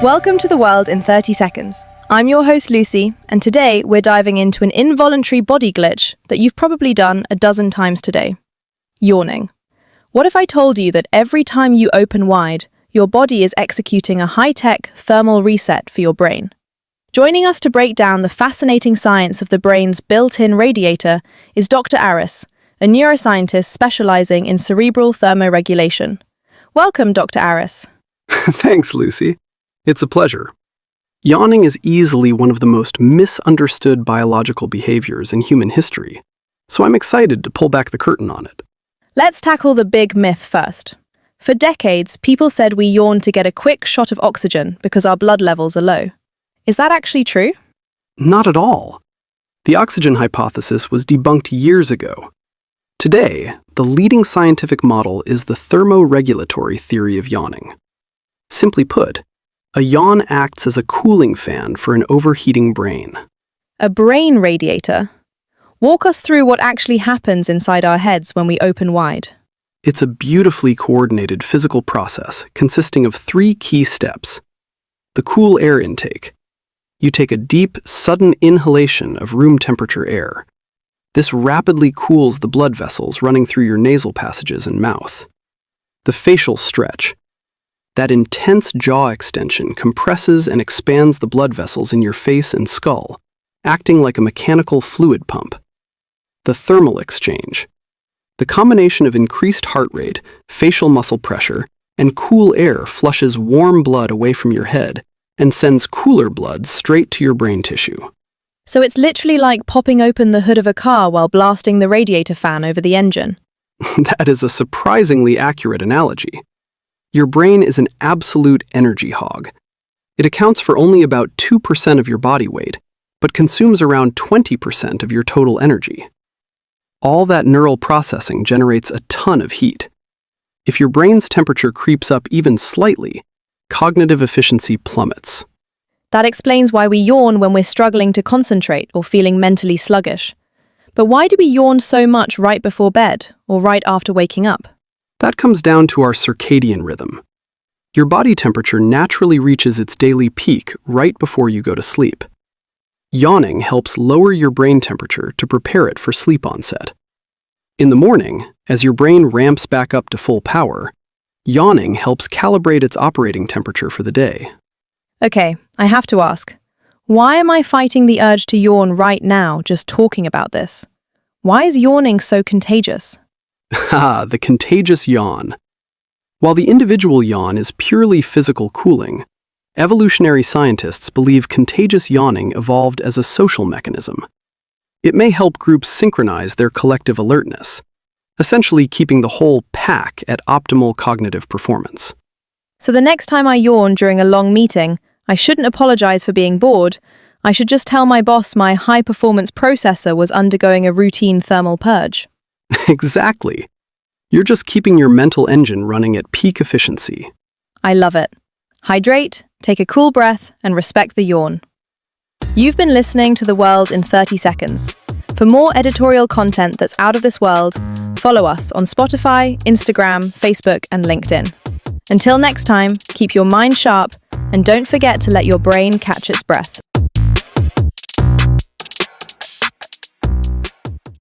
Welcome to the world in 30 seconds. I'm your host Lucy, and today we're diving into an involuntary body glitch that you've probably done a dozen times today. Yawning. What if I told you that every time you open wide, your body is executing a high-tech thermal reset for your brain? Joining us to break down the fascinating science of the brain's built-in radiator is Dr. Aris, a neuroscientist specializing in cerebral thermoregulation. Welcome, Dr. Aris. Thanks, Lucy. It's a pleasure. Yawning is easily one of the most misunderstood biological behaviors in human history, so I'm excited to pull back the curtain on it. Let's tackle the big myth first. For decades, people said we yawn to get a quick shot of oxygen because our blood levels are low. Is that actually true? Not at all. The oxygen hypothesis was debunked years ago. Today, the leading scientific model is the thermoregulatory theory of yawning. Simply put, a yawn acts as a cooling fan for an overheating brain. A brain radiator? Walk us through what actually happens inside our heads when we open wide. It's a beautifully coordinated physical process consisting of 3 key steps. The cool air intake. You take a deep, sudden inhalation of room temperature air. This rapidly cools the blood vessels running through your nasal passages and mouth. The facial stretch. That intense jaw extension compresses and expands the blood vessels in your face and skull, acting like a mechanical fluid pump. The thermal exchange. The combination of increased heart rate, facial muscle pressure, and cool air flushes warm blood away from your head and sends cooler blood straight to your brain tissue. So it's literally like popping open the hood of a car while blasting the radiator fan over the engine. That is a surprisingly accurate analogy. Your brain is an absolute energy hog. It accounts for only about 2% of your body weight, but consumes around 20% of your total energy. All that neural processing generates a ton of heat. If your brain's temperature creeps up even slightly, cognitive efficiency plummets. That explains why we yawn when we're struggling to concentrate or feeling mentally sluggish. But why do we yawn so much right before bed or right after waking up? That comes down to our circadian rhythm. Your body temperature naturally reaches its daily peak right before you go to sleep. Yawning helps lower your brain temperature to prepare it for sleep onset. In the morning, as your brain ramps back up to full power, yawning helps calibrate its operating temperature for the day. Okay, I have to ask, why am I fighting the urge to yawn right now just talking about this? Why is yawning so contagious? The contagious yawn. While the individual yawn is purely physical cooling, evolutionary scientists believe contagious yawning evolved as a social mechanism. It may help groups synchronize their collective alertness, essentially keeping the whole pack at optimal cognitive performance. So the next time I yawn during a long meeting, I shouldn't apologize for being bored. I should just tell my boss my high-performance processor was undergoing a routine thermal purge. Exactly. You're just keeping your mental engine running at peak efficiency. I love it. Hydrate, take a cool breath, and respect the yawn. You've been listening to The World in 30 Seconds. For more editorial content that's out of this world, follow us on Spotify, Instagram, Facebook, and LinkedIn. Until next time, keep your mind sharp and don't forget to let your brain catch its breath.